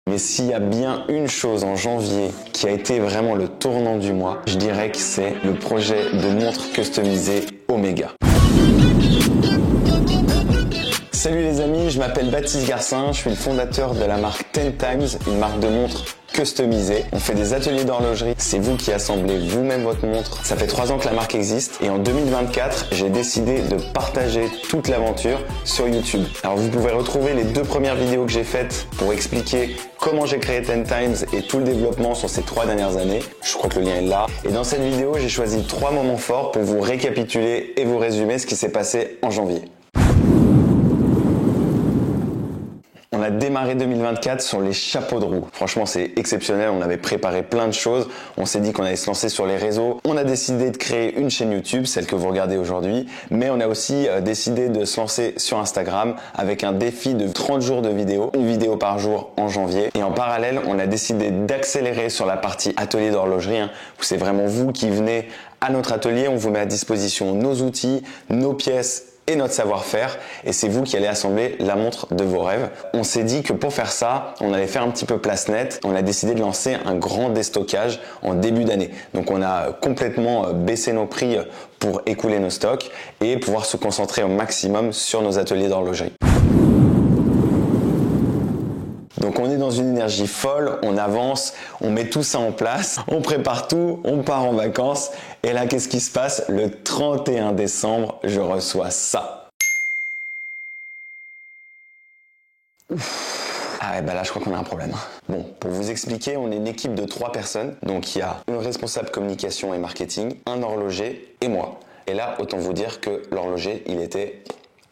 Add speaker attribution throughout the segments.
Speaker 1: Mais s'il y a bien une chose en janvier qui a été vraiment le tournant du mois, je dirais que c'est le projet de montre customisée Omega. Salut les amis, je m'appelle Baptiste Garcin, je suis le fondateur de la marque 10Times, une marque de montres customisée. On fait des ateliers d'horlogerie, c'est vous qui assemblez vous-même votre montre. Ça fait 3 ans que la marque existe et en 2024, j'ai décidé de partager toute l'aventure sur YouTube. Alors vous pouvez retrouver les 2 premières vidéos que j'ai faites pour expliquer comment j'ai créé 10Times et tout le développement sur ces 3 dernières années. Je crois que le lien est là. Et dans cette vidéo, j'ai choisi 3 moments forts pour vous récapituler et vous résumer ce qui s'est passé en janvier. On a démarré 2024 sur les chapeaux de roue. Franchement, c'est exceptionnel. On avait préparé plein de choses. On s'est dit qu'on allait se lancer sur les réseaux. On a décidé de créer une chaîne YouTube, celle que vous regardez aujourd'hui. Mais on a aussi décidé de se lancer sur Instagram avec un défi de 30 jours de vidéos, une vidéo par jour en janvier. Et en parallèle, on a décidé d'accélérer sur la partie atelier d'horlogerie. C'est vraiment vous qui venez à notre atelier. On vous met à disposition nos outils, nos pièces et notre savoir-faire, et c'est vous qui allez assembler la montre de vos rêves. On s'est dit que pour faire ça, on allait faire un petit peu place nette. On a décidé de lancer un grand déstockage en début d'année. Donc on a complètement baissé nos prix pour écouler nos stocks et pouvoir se concentrer au maximum sur nos ateliers d'horlogerie. Donc on est dans une énergie folle, on avance, on met tout ça en place, on prépare tout, on part en vacances. Et là, qu'est-ce qui se passe? Le 31 décembre, je reçois ça. Ah ouais, bah là je crois qu'on a un problème. Bon, pour vous expliquer, on est une équipe de 3 personnes. Donc il y a une responsable communication et marketing, un horloger et moi. Et là, autant vous dire que l'horloger, il était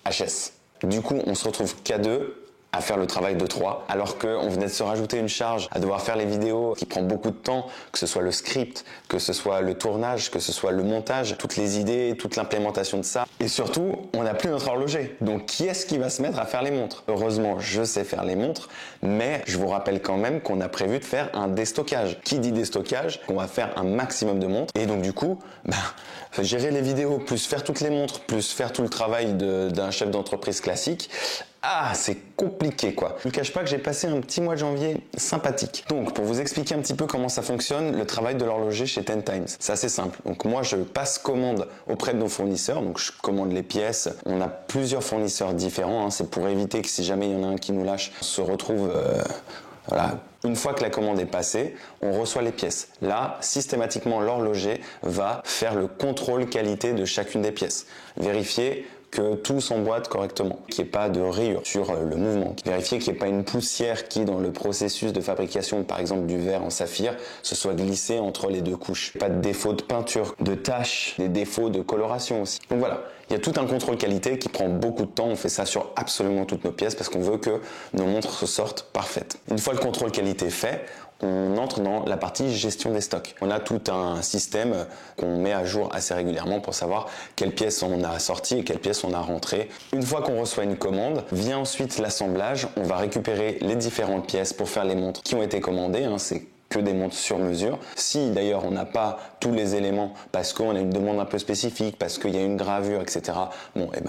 Speaker 1: HS. Du coup, on se retrouve qu'à 2 à faire le travail de 3, alors qu'on venait de se rajouter une charge à devoir faire les vidéos qui prend beaucoup de temps, que ce soit le script, que ce soit le tournage, que ce soit le montage, toutes les idées, toute l'implémentation de ça. Et surtout, on n'a plus notre horloger. Donc qui est-ce qui va se mettre à faire les montres? Heureusement, je sais faire les montres, mais je vous rappelle quand même qu'on a prévu de faire un déstockage. Qui dit déstockage? On va faire un maximum de montres. Et donc du coup, gérer les vidéos, plus faire toutes les montres, plus faire tout le travail d'un chef d'entreprise classique, c'est compliqué quoi. Je ne cache pas que j'ai passé un petit mois de janvier sympathique. Donc pour vous expliquer un petit peu comment ça fonctionne, le travail de l'horloger chez 10Times, c'est assez simple. Donc moi je passe commande auprès de nos fournisseurs, donc je commande les pièces. On a plusieurs fournisseurs différents, c'est pour éviter que si jamais il y en a un qui nous lâche, on se retrouve... Voilà. Une fois que la commande est passée, on reçoit les pièces. Là, systématiquement, l'horloger va faire le contrôle qualité de chacune des pièces. Vérifier que tout s'emboîte correctement, qu'il n'y ait pas de rayures sur le mouvement. Vérifier qu'il n'y ait pas une poussière qui, dans le processus de fabrication, par exemple du verre en saphir, se soit glissée entre les 2 couches. Pas de défaut de peinture, de taches, des défauts de coloration aussi. Donc voilà, il y a tout un contrôle qualité qui prend beaucoup de temps. On fait ça sur absolument toutes nos pièces parce qu'on veut que nos montres se sortent parfaites. Une fois le contrôle qualité fait, on entre dans la partie gestion des stocks. On a tout un système qu'on met à jour assez régulièrement pour savoir quelles pièces on a sorties et quelles pièces on a rentrées. Une fois qu'on reçoit une commande, vient ensuite l'assemblage. On va récupérer les différentes pièces pour faire les montres qui ont été commandées. C'est que des montres sur mesure. Si d'ailleurs on n'a pas tous les éléments parce qu'on a une demande un peu spécifique, parce qu'il y a une gravure, etc.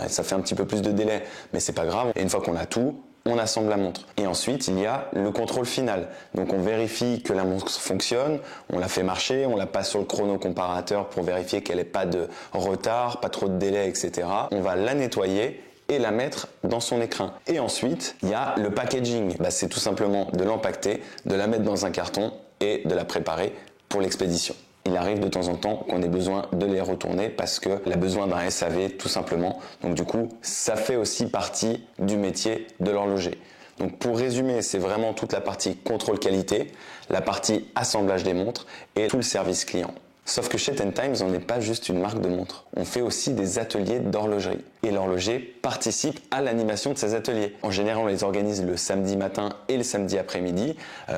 Speaker 1: Ça fait un petit peu plus de délai, mais c'est pas grave. Et une fois qu'on a tout, on assemble la montre. Et ensuite, il y a le contrôle final. Donc on vérifie que la montre fonctionne, on la fait marcher, on la passe sur le chrono comparateur pour vérifier qu'elle n'ait pas de retard, pas trop de délai, etc. On va la nettoyer et la mettre dans son écrin. Et ensuite, il y a le packaging. C'est tout simplement de l'empaqueter, de la mettre dans un carton et de la préparer pour l'expédition. Il arrive de temps en temps qu'on ait besoin de les retourner parce qu'elle a besoin d'un SAV tout simplement. Donc du coup, ça fait aussi partie du métier de l'horloger. Donc pour résumer, c'est vraiment toute la partie contrôle qualité, la partie assemblage des montres et tout le service client. Sauf que chez 10Times, on n'est pas juste une marque de montres. On fait aussi des ateliers d'horlogerie. Et l'horloger participe à l'animation de ces ateliers. En général, on les organise le samedi matin et le samedi après-midi.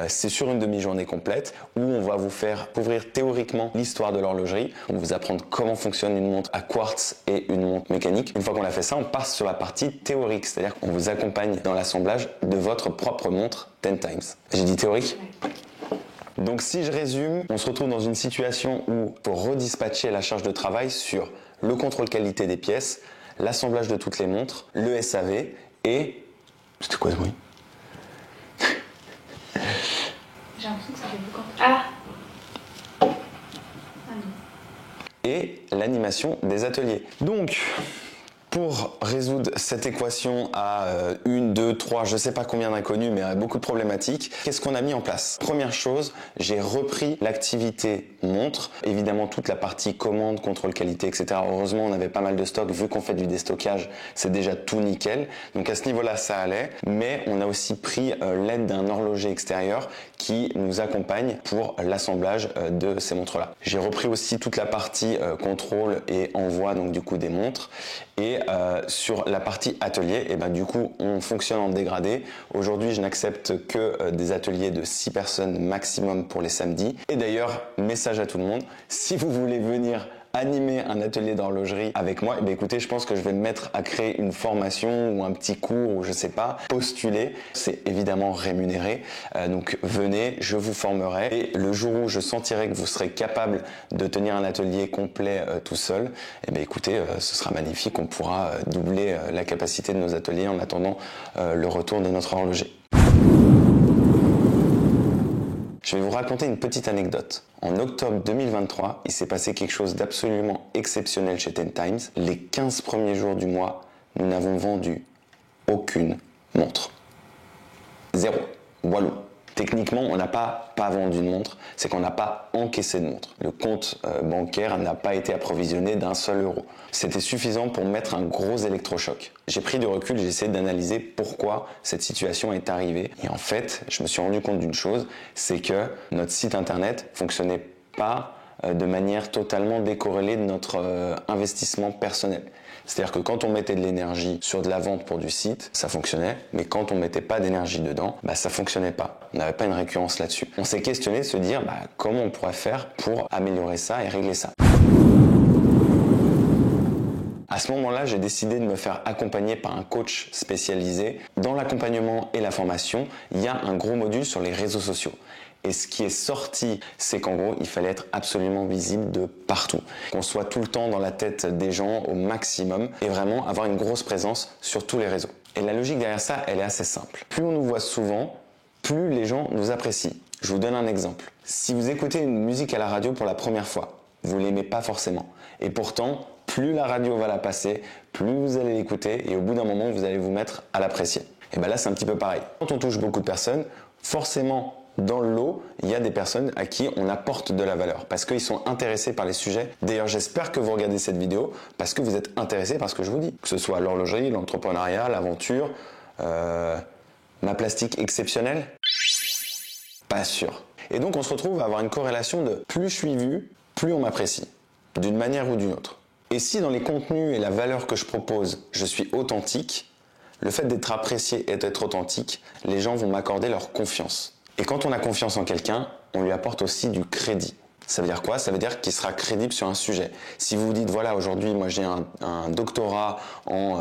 Speaker 1: C'est sur une demi-journée complète où on va vous faire couvrir théoriquement l'histoire de l'horlogerie. On va vous apprendre comment fonctionne une montre à quartz et une montre mécanique. Une fois qu'on a fait ça, on passe sur la partie théorique. C'est-à-dire qu'on vous accompagne dans l'assemblage de votre propre montre 10Times. J'ai dit théorique ? Donc si je résume, on se retrouve dans une situation où il faut redispatcher la charge de travail sur le contrôle qualité des pièces, l'assemblage de toutes les montres, le SAV et... C'était quoi ce bruit?
Speaker 2: J'ai l'impression que ça fait beaucoup. Ah.
Speaker 1: Et l'animation des ateliers. Donc, pour résoudre cette équation à 1, 2, 3, je ne sais pas combien d'inconnus, mais à beaucoup de problématiques, qu'est-ce qu'on a mis en place? Première chose, j'ai repris l'activité montre, évidemment toute la partie commande, contrôle qualité, etc. Heureusement, on avait pas mal de stock, vu qu'on fait du déstockage, c'est déjà tout nickel. Donc à ce niveau-là, ça allait, mais on a aussi pris l'aide d'un horloger extérieur qui nous accompagne pour l'assemblage de ces montres-là. J'ai repris aussi toute la partie contrôle et envoi, donc du coup des montres. Et sur la partie atelier, et ben du coup on fonctionne en dégradé. Aujourd'hui je n'accepte que des ateliers de 6 personnes maximum pour les samedis. Et d'ailleurs, message à tout le monde, si vous voulez venir animer un atelier d'horlogerie avec moi, et bien écoutez, je pense que je vais me mettre à créer une formation ou un petit cours ou je sais pas, postuler. C'est évidemment rémunéré, donc venez, je vous formerai et le jour où je sentirai que vous serez capable de tenir un atelier complet tout seul, et bien écoutez, ce sera magnifique, on pourra doubler la capacité de nos ateliers en attendant le retour de notre horloger. Je vais vous raconter une petite anecdote. En octobre 2023, il s'est passé quelque chose d'absolument exceptionnel chez Ten Times. Les 15 premiers jours du mois, nous n'avons vendu aucune montre. Zéro. Walou. Techniquement, on n'a pas vendu de montre, c'est qu'on n'a pas encaissé de montre. Le compte bancaire n'a pas été approvisionné d'un seul euro. C'était suffisant pour mettre un gros électrochoc. J'ai pris du recul, j'ai essayé d'analyser pourquoi cette situation est arrivée. Et en fait, je me suis rendu compte d'une chose, c'est que notre site internet fonctionnait pas de manière totalement décorrélée de notre investissement personnel. C'est-à-dire que quand on mettait de l'énergie sur de la vente pour du site, ça fonctionnait, mais quand on mettait pas d'énergie dedans, ça fonctionnait pas. On n'avait pas une récurrence là-dessus. On s'est questionné de se dire comment on pourrait faire pour améliorer ça et régler ça. À ce moment-là, j'ai décidé de me faire accompagner par un coach spécialisé. Dans l'accompagnement et la formation, il y a un gros module sur les réseaux sociaux. Et ce qui est sorti, c'est qu'en gros, il fallait être absolument visible de partout. Qu'on soit tout le temps dans la tête des gens au maximum et vraiment avoir une grosse présence sur tous les réseaux. Et la logique derrière ça, elle est assez simple. Plus on nous voit souvent, plus les gens nous apprécient. Je vous donne un exemple. Si vous écoutez une musique à la radio pour la première fois, vous l'aimez pas forcément. Et pourtant, plus la radio va la passer, plus vous allez l'écouter et au bout d'un moment, vous allez vous mettre à l'apprécier. Et là, c'est un petit peu pareil. Quand on touche beaucoup de personnes, forcément, dans le lot, il y a des personnes à qui on apporte de la valeur parce qu'ils sont intéressés par les sujets. D'ailleurs, j'espère que vous regardez cette vidéo parce que vous êtes intéressés par ce que je vous dis. Que ce soit l'horlogerie, l'entrepreneuriat, l'aventure, ma plastique exceptionnelle, pas sûr. Et donc, on se retrouve à avoir une corrélation de plus je suis vu, plus on m'apprécie, d'une manière ou d'une autre. Et si dans les contenus et la valeur que je propose, je suis authentique, le fait d'être apprécié et d'être authentique, les gens vont m'accorder leur confiance. Et quand on a confiance en quelqu'un, on lui apporte aussi du crédit. Ça veut dire quoi? Ça veut dire qu'il sera crédible sur un sujet. Si vous vous dites, voilà, aujourd'hui, moi j'ai un doctorat en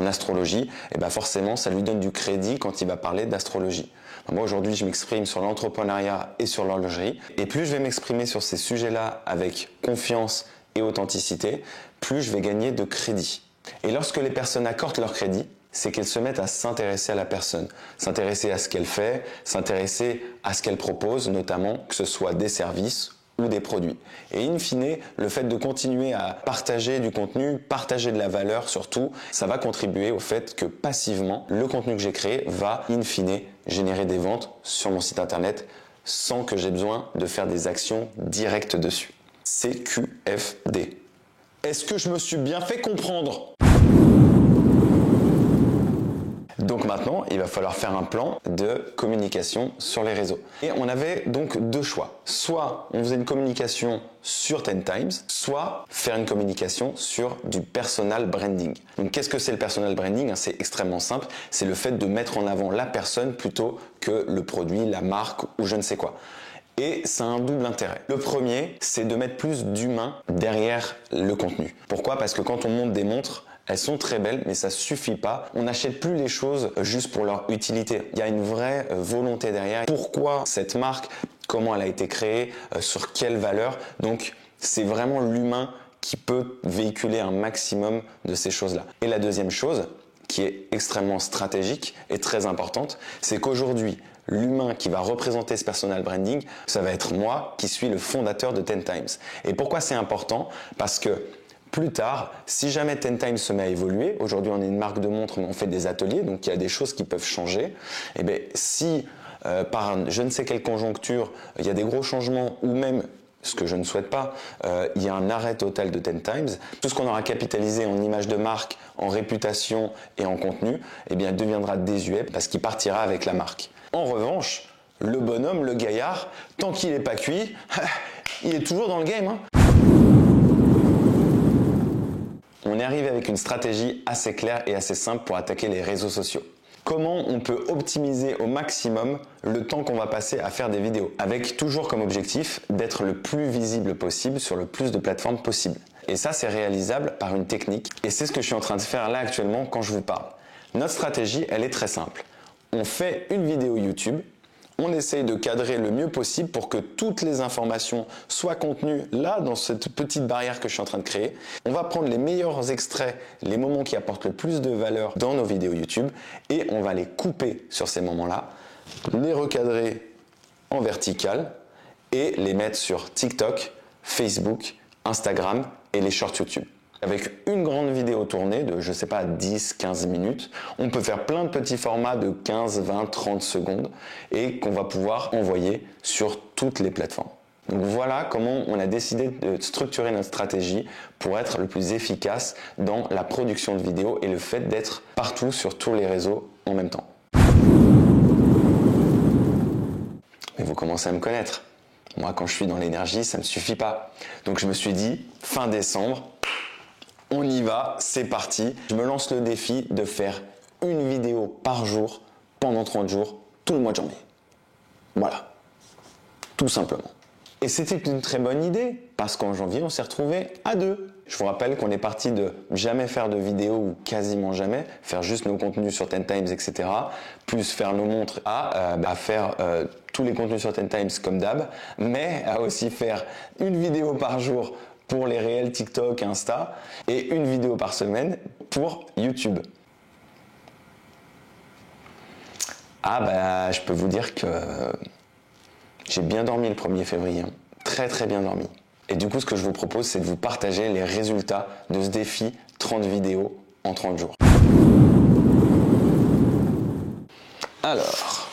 Speaker 1: astrologie, et forcément, ça lui donne du crédit quand il va parler d'astrologie. Moi, aujourd'hui, je m'exprime sur l'entrepreneuriat et sur l'horlogerie. Et plus je vais m'exprimer sur ces sujets-là avec confiance et authenticité, plus je vais gagner de crédit. Et lorsque les personnes accordent leur crédit, c'est qu'elles se mettent à s'intéresser à la personne, s'intéresser à ce qu'elle fait, s'intéresser à ce qu'elle propose, notamment que ce soit des services ou des produits. Et in fine, le fait de continuer à partager du contenu, partager de la valeur surtout, ça va contribuer au fait que passivement, le contenu que j'ai créé va in fine générer des ventes sur mon site internet sans que j'ai besoin de faire des actions directes dessus. CQFD. Est-ce que je me suis bien fait comprendre ? Donc maintenant, il va falloir faire un plan de communication sur les réseaux. Et on avait donc deux choix. Soit on faisait une communication sur Ten Times, soit faire une communication sur du personal branding. Donc qu'est-ce que c'est le personal branding? C'est extrêmement simple. C'est le fait de mettre en avant la personne plutôt que le produit, la marque ou je ne sais quoi. Et ça a un double intérêt. Le premier, c'est de mettre plus d'humain derrière le contenu. Pourquoi? Parce que quand on monte des montres, elles sont très belles, mais ça suffit pas. On n'achète plus les choses juste pour leur utilité. Il y a une vraie volonté derrière. Pourquoi cette marque? Comment elle a été créée? Sur quelle valeur? Donc, c'est vraiment l'humain qui peut véhiculer un maximum de ces choses-là. Et la deuxième chose, qui est extrêmement stratégique et très importante, c'est qu'aujourd'hui, l'humain qui va représenter ce personal branding, ça va être moi qui suis le fondateur de 10 Times. Et pourquoi c'est important? Parce que plus tard, si jamais 10 Times se met à évoluer, aujourd'hui on est une marque de montres mais on fait des ateliers, donc il y a des choses qui peuvent changer, et bien si par je ne sais quelle conjoncture, il y a des gros changements ou même, ce que je ne souhaite pas, il y a un arrêt total de 10 Times, tout ce qu'on aura capitalisé en image de marque, en réputation et en contenu, eh bien deviendra désuet parce qu'il partira avec la marque. En revanche, le bonhomme, le gaillard, tant qu'il n'est pas cuit, il est toujours dans le game, hein. On est arrivé avec une stratégie assez claire et assez simple pour attaquer les réseaux sociaux. Comment on peut optimiser au maximum le temps qu'on va passer à faire des vidéos, avec toujours comme objectif d'être le plus visible possible sur le plus de plateformes possible. Et ça, c'est réalisable par une technique, et c'est ce que je suis en train de faire là actuellement quand je vous parle. Notre stratégie, elle est très simple. On fait une vidéo YouTube, on essaye de cadrer le mieux possible pour que toutes les informations soient contenues là, dans cette petite barrière que je suis en train de créer. On va prendre les meilleurs extraits, les moments qui apportent le plus de valeur dans nos vidéos YouTube et on va les couper sur ces moments-là, les recadrer en vertical et les mettre sur TikTok, Facebook, Instagram et les shorts YouTube. Avec une grande vidéo tournée de, je sais pas, 10-15 minutes, on peut faire plein de petits formats de 15, 20, 30 secondes et qu'on va pouvoir envoyer sur toutes les plateformes. Donc voilà comment on a décidé de structurer notre stratégie pour être le plus efficace dans la production de vidéos et le fait d'être partout sur tous les réseaux en même temps. Mais vous commencez à me connaître. Moi, quand je suis dans l'énergie, ça ne me suffit pas. Donc je me suis dit, fin décembre, on y va, c'est parti. Je me lance le défi de faire une vidéo par jour pendant 30 jours, tout le mois de janvier. Voilà, tout simplement. Et c'était une très bonne idée, parce qu'en janvier, on s'est retrouvés à 2. Je vous rappelle qu'on est parti de jamais faire de vidéo, ou quasiment jamais, faire juste nos contenus sur 10 Times, etc., plus faire nos montres, à faire tous les contenus sur 10 Times comme d'hab, mais à aussi faire une vidéo par jour pour les réels TikTok, Insta, et une vidéo par semaine pour YouTube. Je peux vous dire que j'ai bien dormi le 1er février, hein. Très très bien dormi. Et du coup, ce que je vous propose, c'est de vous partager les résultats de ce défi 30 vidéos en 30 jours. Alors,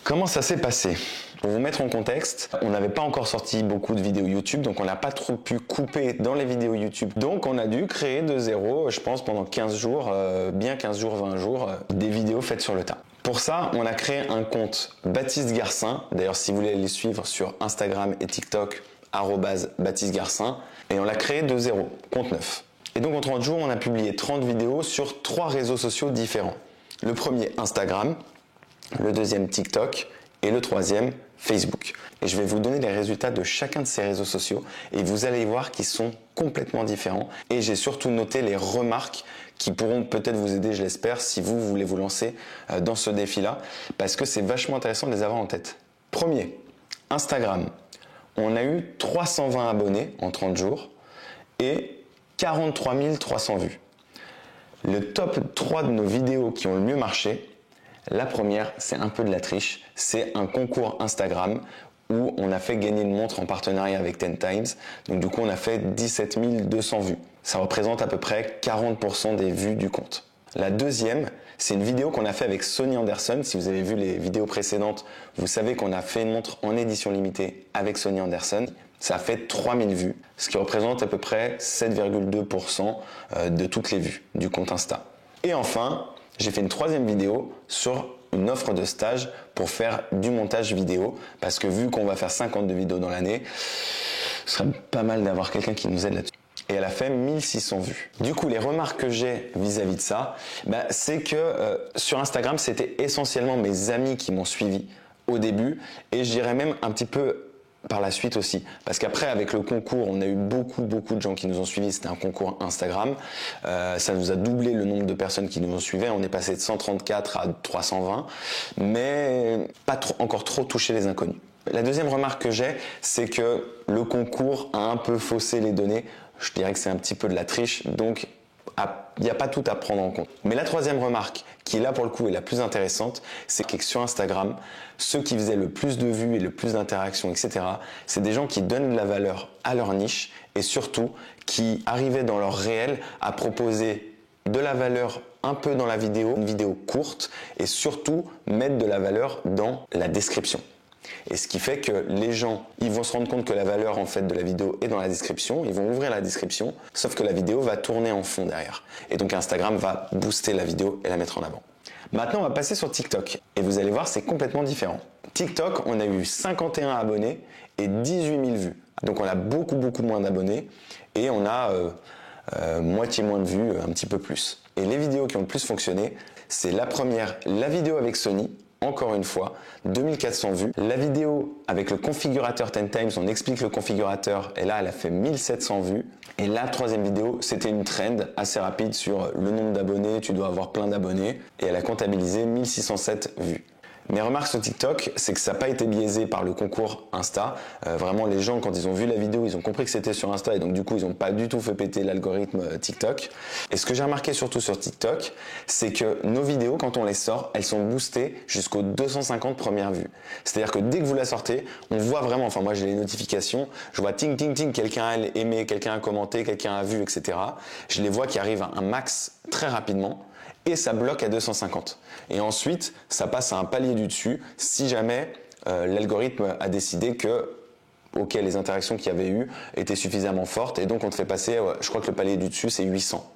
Speaker 1: comment ça s'est passé ? Pour vous mettre en contexte, on n'avait pas encore sorti beaucoup de vidéos YouTube, donc on n'a pas trop pu couper dans les vidéos YouTube. Donc on a dû créer de zéro, je pense pendant 15 jours, bien 15 jours, 20 jours, des vidéos faites sur le tas. Pour ça, on a créé un compte Baptiste Garcin. D'ailleurs, si vous voulez les suivre sur Instagram et TikTok, @Baptiste Garcin. Et on l'a créé de zéro, compte neuf. Et donc en 30 jours, on a publié 30 vidéos sur 3 réseaux sociaux différents. Le premier, Instagram. Le deuxième, TikTok. Et le troisième, Facebook. Et je vais vous donner les résultats de chacun de ces réseaux sociaux et vous allez voir qu'ils sont complètement différents. Et j'ai surtout noté les remarques qui pourront peut-être vous aider, je l'espère, si vous voulez vous lancer dans ce défi-là, parce que c'est vachement intéressant de les avoir en tête. Premier, Instagram. On a eu 320 abonnés en 30 jours et 43 300 vues. Le top 3 de nos vidéos qui ont le mieux marché, la première, c'est un peu de la triche, c'est un concours Instagram où on a fait gagner une montre en partenariat avec 10 Times. Donc du coup, on a fait 17 200 vues. Ça représente à peu près 40% des vues du compte. La deuxième, c'est une vidéo qu'on a fait avec Sonny Anderson. Si vous avez vu les vidéos précédentes, vous savez qu'on a fait une montre en édition limitée avec Sonny Anderson. Ça a fait 3000 vues, ce qui représente à peu près 7,2% de toutes les vues du compte Insta. Et enfin, j'ai fait une troisième vidéo sur une offre de stage pour faire du montage vidéo, parce que vu qu'on va faire 52 vidéos dans l'année, ce serait pas mal d'avoir quelqu'un qui nous aide là-dessus. Et elle a fait 1600 vues. Du coup, les remarques que j'ai vis-à-vis de ça, c'est que sur Instagram, c'était essentiellement mes amis qui m'ont suivi au début, et je dirais même un petit peu par la suite aussi, parce qu'après avec le concours, on a eu beaucoup de gens qui nous ont suivis. C'était un concours Instagram, ça nous a doublé le nombre de personnes qui nous ont suivis. On est passé de 134 à 320, mais pas encore trop touché les inconnus. La deuxième remarque que j'ai, c'est que le concours a un peu faussé les données. Je dirais que c'est un petit peu de la triche, donc il n'y a pas tout à prendre en compte. Mais la troisième remarque, qui là pour le coup est la plus intéressante, c'est que sur Instagram, ceux qui faisaient le plus de vues et le plus d'interactions, etc., c'est des gens qui donnent de la valeur à leur niche et surtout qui arrivaient dans leur réel à proposer de la valeur un peu dans la vidéo, une vidéo courte et surtout mettre de la valeur dans la description. Et ce qui fait que les gens, ils vont se rendre compte que la valeur en fait de la vidéo est dans la description, ils vont ouvrir la description, sauf que la vidéo va tourner en fond derrière. Et donc Instagram va booster la vidéo et la mettre en avant. Maintenant, on va passer sur TikTok. Et vous allez voir, c'est complètement différent. TikTok, on a eu 51 abonnés et 18 000 vues. Donc on a beaucoup moins d'abonnés et on a moitié moins de vues, un petit peu plus. Et les vidéos qui ont le plus fonctionné, c'est la première, la vidéo avec Sony, encore une fois, 2400 vues. La vidéo avec le configurateur 10 times, on explique le configurateur, et là, elle a fait 1700 vues. Et la troisième vidéo, c'était une trend assez rapide sur le nombre d'abonnés, tu dois avoir plein d'abonnés, et elle a comptabilisé 1607 vues. Mes remarques sur TikTok, c'est que ça n'a pas été biaisé par le concours Insta. Vraiment, les gens, quand ils ont vu la vidéo, ils ont compris que c'était sur Insta et donc du coup, ils n'ont pas du tout fait péter l'algorithme TikTok. Et ce que j'ai remarqué surtout sur TikTok, c'est que nos vidéos, quand on les sort, elles sont boostées jusqu'aux 250 premières vues. C'est-à-dire que dès que vous la sortez, on voit vraiment, enfin moi j'ai les notifications, je vois ting ting ting, quelqu'un a aimé, quelqu'un a commenté, quelqu'un a vu, etc. Je les vois qui arrivent à un max très rapidement. Et ça bloque à 250. Et ensuite, ça passe à un palier du dessus si jamais l'algorithme a décidé que ok, les interactions qu'il y avait eu étaient suffisamment fortes et donc on te fait passer, je crois que le palier du dessus c'est 800.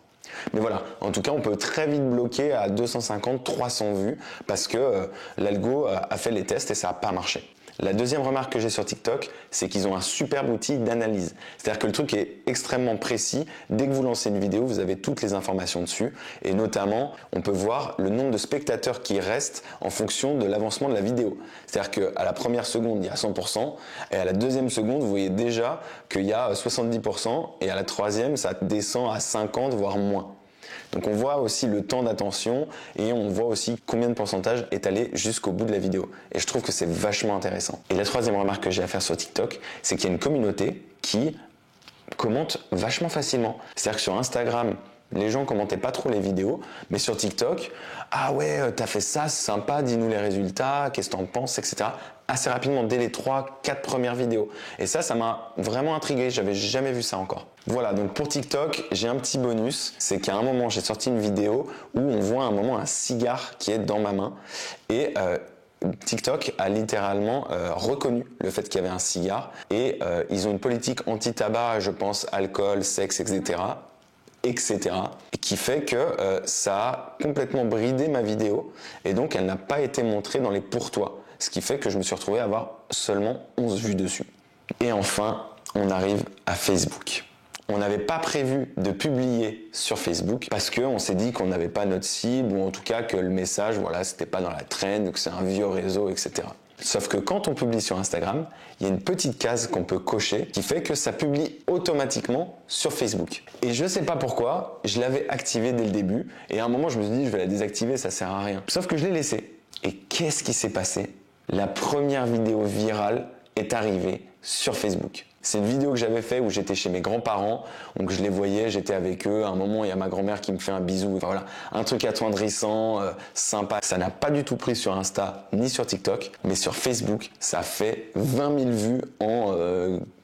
Speaker 1: Mais voilà, en tout cas, on peut très vite bloquer à 250, 300 vues parce que l'algo a fait les tests et ça n'a pas marché. La deuxième remarque que j'ai sur TikTok, c'est qu'ils ont un superbe outil d'analyse. C'est-à-dire que le truc est extrêmement précis. Dès que vous lancez une vidéo, vous avez toutes les informations dessus. Et notamment, on peut voir le nombre de spectateurs qui restent en fonction de l'avancement de la vidéo. C'est-à-dire qu'à la première seconde, il y a 100%. Et à la deuxième seconde, vous voyez déjà qu'il y a 70%. Et à la troisième, ça descend à 50, voire moins. Donc on voit aussi le temps d'attention et on voit aussi combien de pourcentage est allé jusqu'au bout de la vidéo. Et je trouve que c'est vachement intéressant. Et la troisième remarque que j'ai à faire sur TikTok, c'est qu'il y a une communauté qui commente vachement facilement. C'est-à-dire que sur Instagram, les gens commentaient pas trop les vidéos, mais sur TikTok, ah ouais, t'as fait ça, c'est sympa, dis-nous les résultats, qu'est-ce que t'en penses, etc. Assez rapidement, dès les 3-4 premières vidéos. Et ça m'a vraiment intrigué, j'avais jamais vu ça encore. Voilà, donc pour TikTok, j'ai un petit bonus, c'est qu'à un moment, j'ai sorti une vidéo où on voit à un moment un cigare qui est dans ma main. Et TikTok a littéralement reconnu le fait qu'il y avait un cigare. Et ils ont une politique anti-tabac, je pense, alcool, sexe, etc., et qui fait que ça a complètement bridé ma vidéo et donc elle n'a pas été montrée dans les pour toi, ce qui fait que je me suis retrouvé à avoir seulement 11 vues dessus. Et enfin, on arrive à Facebook. On n'avait pas prévu de publier sur Facebook parce qu'on s'est dit qu'on n'avait pas notre cible ou en tout cas que le message, voilà, c'était pas dans la trend, que c'est un vieux réseau, etc. Sauf que quand on publie sur Instagram, il y a une petite case qu'on peut cocher qui fait que ça publie automatiquement sur Facebook. Et je sais pas pourquoi, je l'avais activé dès le début et à un moment je me suis dit je vais la désactiver, ça sert à rien. Sauf que je l'ai laissé. Et qu'est-ce qui s'est passé? La première vidéo virale est arrivée sur Facebook. C'est une vidéo que j'avais fait où j'étais chez mes grands-parents, donc je les voyais, j'étais avec eux. À un moment, il y a ma grand-mère qui me fait un bisou. Enfin, voilà, un truc attendrissant, sympa. Ça n'a pas du tout pris sur Insta ni sur TikTok, mais sur Facebook, ça a fait 20 000 vues en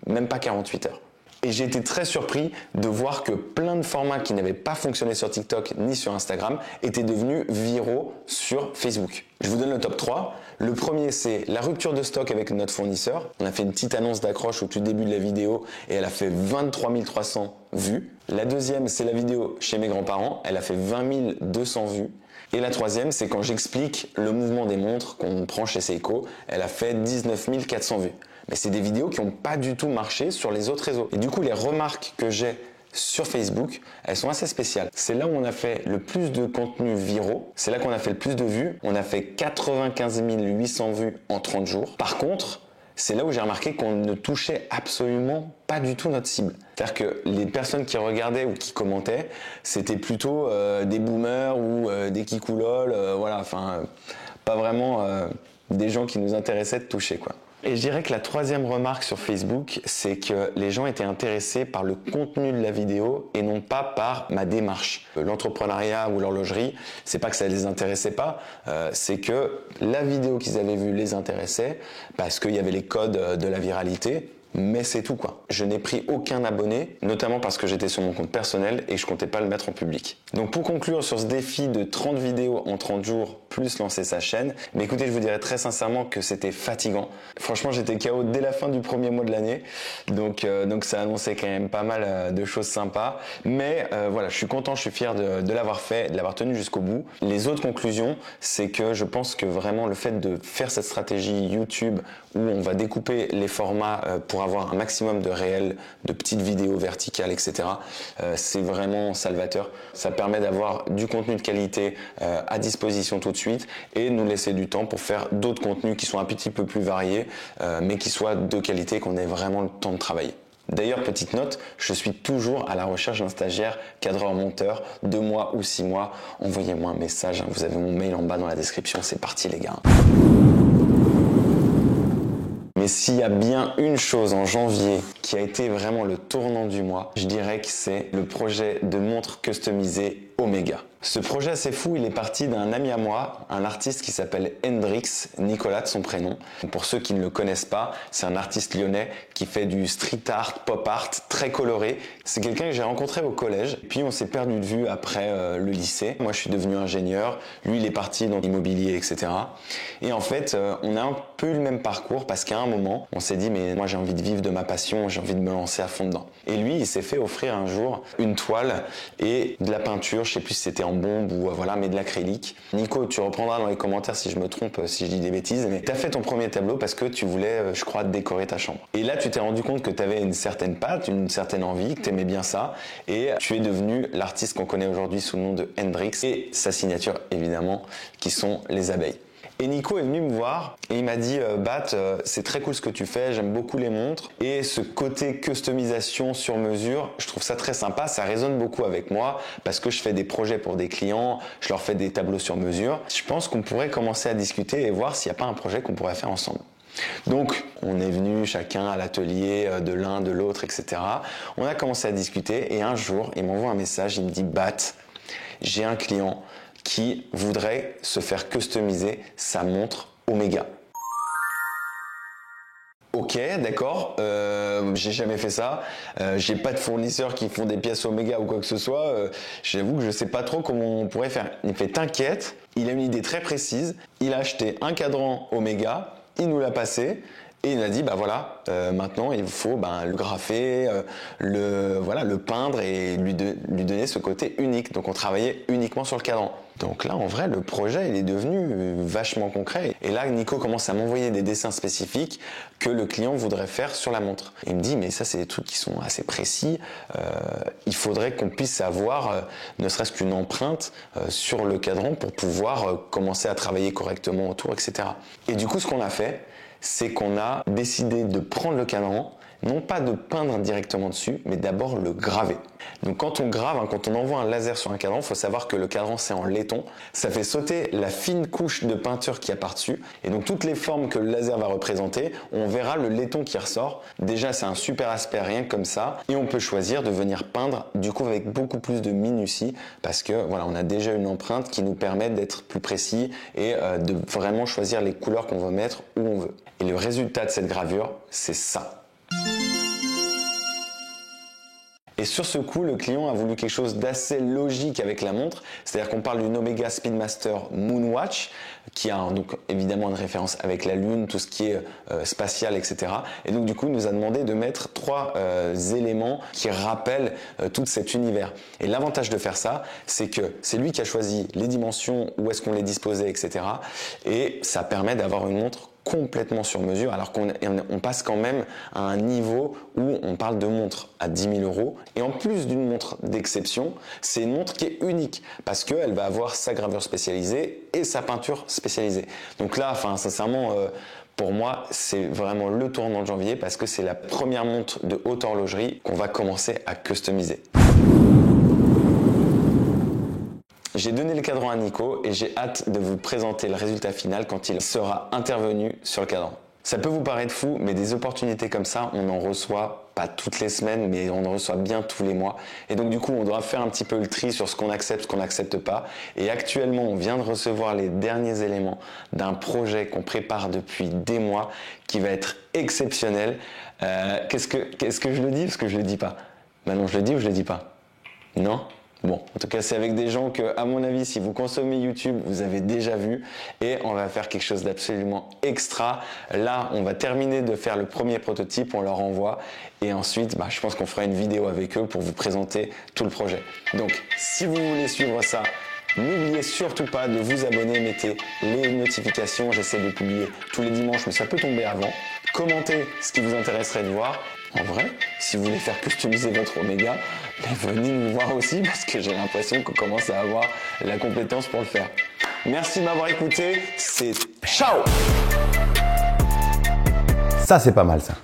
Speaker 1: même pas 48 heures. Et j'ai été très surpris de voir que plein de formats qui n'avaient pas fonctionné sur TikTok ni sur Instagram étaient devenus viraux sur Facebook. Je vous donne le top 3. Le premier, c'est la rupture de stock avec notre fournisseur. On a fait une petite annonce d'accroche au tout début de la vidéo et elle a fait 23 300 vues. La deuxième, c'est la vidéo chez mes grands-parents. Elle a fait 20 200 vues. Et la troisième, c'est quand j'explique le mouvement des montres qu'on prend chez Seiko. Elle a fait 19 400 vues. Mais c'est des vidéos qui n'ont pas du tout marché sur les autres réseaux. Et du coup, les remarques que j'ai sur Facebook, elles sont assez spéciales. C'est là où on a fait le plus de contenus viraux. C'est là qu'on a fait le plus de vues. On a fait 95 800 vues en 30 jours. Par contre, c'est là où j'ai remarqué qu'on ne touchait absolument pas du tout notre cible. C'est-à-dire que les personnes qui regardaient ou qui commentaient, c'était plutôt des boomers ou des kikoulol, voilà, enfin, pas vraiment des gens qui nous intéressaient de toucher, quoi. Et je dirais que la troisième remarque sur Facebook, c'est que les gens étaient intéressés par le contenu de la vidéo et non pas par ma démarche. L'entrepreneuriat ou l'horlogerie, c'est pas que ça les intéressait pas, c'est que la vidéo qu'ils avaient vue les intéressait parce qu'il y avait les codes de la viralité. Mais c'est tout, quoi. Je n'ai pris aucun abonné, notamment parce que j'étais sur mon compte personnel et que je comptais pas le mettre en public. Donc pour conclure sur ce défi de 30 vidéos en 30 jours plus lancer sa chaîne, mais écoutez, je vous dirais très sincèrement que c'était fatigant. Franchement, j'étais KO dès la fin du premier mois de l'année, donc ça annonçait quand même pas mal de choses sympas. Mais voilà, je suis content, je suis fier de l'avoir fait, de l'avoir tenu jusqu'au bout. Les autres conclusions, c'est que je pense que vraiment le fait de faire cette stratégie YouTube où on va découper les formats pour avoir un maximum de réels, de petites vidéos verticales, etc. C'est vraiment salvateur. Ça permet d'avoir du contenu de qualité à disposition tout de suite et nous laisser du temps pour faire d'autres contenus qui sont un petit peu plus variés, mais qui soient de qualité, qu'on ait vraiment le temps de travailler. D'ailleurs, petite note, je suis toujours à la recherche d'un stagiaire cadreur-monteur, 2 mois ou 6 mois. Envoyez-moi un message, vous avez mon mail en bas dans la description, c'est parti les gars. Mais s'il y a bien une chose en janvier qui a été vraiment le tournant du mois, je dirais que c'est le projet de montre customisée Omega. Ce projet assez fou, il est parti d'un ami à moi, un artiste qui s'appelle Hendrix, Nicolas de son prénom. Pour ceux qui ne le connaissent pas, c'est un artiste lyonnais qui fait du street art, pop art, très coloré. C'est quelqu'un que j'ai rencontré au collège, puis on s'est perdu de vue après le lycée. Moi, je suis devenu ingénieur, lui, il est parti dans l'immobilier, etc. Et en fait, on a un peu eu le même parcours parce qu'à un moment, on s'est dit, mais moi, j'ai envie de vivre de ma passion, j'ai envie de me lancer à fond dedans. Et lui, il s'est fait offrir un jour une toile et de la peinture, je sais plus si c'était en bombe ou voilà, mais de l'acrylique. Nico, tu reprendras dans les commentaires si je me trompe, si je dis des bêtises, mais tu as fait ton premier tableau parce que tu voulais, je crois, décorer ta chambre. Et là, tu t'es rendu compte que tu avais une certaine patte, une certaine envie, que tu aimais bien ça, et tu es devenu l'artiste qu'on connaît aujourd'hui sous le nom de Hendrix, et sa signature, évidemment, qui sont les abeilles. Et Nico est venu me voir et il m'a dit Bat, c'est très cool ce que tu fais, j'aime beaucoup les montres et ce côté customisation sur mesure, je trouve ça très sympa, ça résonne beaucoup avec moi parce que je fais des projets pour des clients, je leur fais des tableaux sur mesure. Je pense qu'on pourrait commencer à discuter et voir s'il n'y a pas un projet qu'on pourrait faire ensemble. Donc, on est venu chacun à l'atelier de l'un, de l'autre, etc. On a commencé à discuter et un jour, il m'envoie un message, il me dit Bat, j'ai un client qui voudrait se faire customiser sa montre Omega. Ok, d'accord, j'ai jamais fait ça, j'ai pas de fournisseurs qui font des pièces Omega ou quoi que ce soit, j'avoue que je sais pas trop comment on pourrait faire. Il me fait t'inquiète, il a une idée très précise, il a acheté un cadran Omega, il nous l'a passé, et il m'a dit, bah voilà, maintenant il faut le graffer, le peindre et lui donner ce côté unique. Donc on travaillait uniquement sur le cadran. Donc là, en vrai, le projet, il est devenu vachement concret. Et là, Nico commence à m'envoyer des dessins spécifiques que le client voudrait faire sur la montre. Il me dit, mais ça, c'est des trucs qui sont assez précis. Il faudrait qu'on puisse avoir ne serait-ce qu'une empreinte sur le cadran pour pouvoir commencer à travailler correctement autour, etc. Et du coup, ce qu'on a fait, c'est qu'on a décidé de prendre le cadran, non pas de peindre directement dessus, mais d'abord le graver. Donc quand on grave, quand on envoie un laser sur un cadran, il faut savoir que le cadran c'est en laiton. Ça fait sauter la fine couche de peinture qu'il y a par-dessus. Et donc toutes les formes que le laser va représenter, on verra le laiton qui ressort. Déjà c'est un super aspect rien que comme ça. Et on peut choisir de venir peindre du coup avec beaucoup plus de minutie parce que voilà, on a déjà une empreinte qui nous permet d'être plus précis et de vraiment choisir les couleurs qu'on veut mettre où on veut. Et le résultat de cette gravure, c'est ça. Et sur ce coup, le client a voulu quelque chose d'assez logique avec la montre, c'est-à-dire qu'on parle d'une Omega Speedmaster Moonwatch, qui a donc évidemment une référence avec la Lune, tout ce qui est spatial, etc. Et donc du coup, il nous a demandé de mettre 3 éléments qui rappellent tout cet univers. Et l'avantage de faire ça, c'est que c'est lui qui a choisi les dimensions, où est-ce qu'on les disposait, etc. Et ça permet d'avoir une montre complètement sur mesure, alors qu'on passe quand même à un niveau où on parle de montre à 10 000 €. Et en plus d'une montre d'exception, c'est une montre qui est unique parce qu'elle va avoir sa gravure spécialisée et sa peinture spécialisée. Donc là, sincèrement, pour moi, c'est vraiment le tournant de janvier parce que c'est la première montre de haute horlogerie qu'on va commencer à customiser. J'ai donné le cadran à Nico et j'ai hâte de vous présenter le résultat final quand il sera intervenu sur le cadran. Ça peut vous paraître fou, mais des opportunités comme ça, on en reçoit pas toutes les semaines, mais on en reçoit bien tous les mois. Et donc du coup, on doit faire un petit peu le tri sur ce qu'on accepte, ce qu'on n'accepte pas. Et actuellement, on vient de recevoir les derniers éléments d'un projet qu'on prépare depuis des mois, qui va être exceptionnel. Qu'est-ce que je le dis? Parce que je le dis pas. Maintenant, je le dis ou je le dis pas? Non? Bon, en tout cas, c'est avec des gens que, à mon avis, si vous consommez YouTube, vous avez déjà vu. Et on va faire quelque chose d'absolument extra. Là, on va terminer de faire le premier prototype, on leur envoie. Et ensuite, je pense qu'on fera une vidéo avec eux pour vous présenter tout le projet. Donc, si vous voulez suivre ça, n'oubliez surtout pas de vous abonner, mettez les notifications. J'essaie de publier tous les dimanches, mais ça peut tomber avant. Commentez ce qui vous intéresserait de voir. En vrai, si vous voulez faire customiser votre Omega, venez nous voir aussi parce que j'ai l'impression qu'on commence à avoir la compétence pour le faire. Merci de m'avoir écouté, c'est ciao!
Speaker 2: Ça, c'est pas mal ça.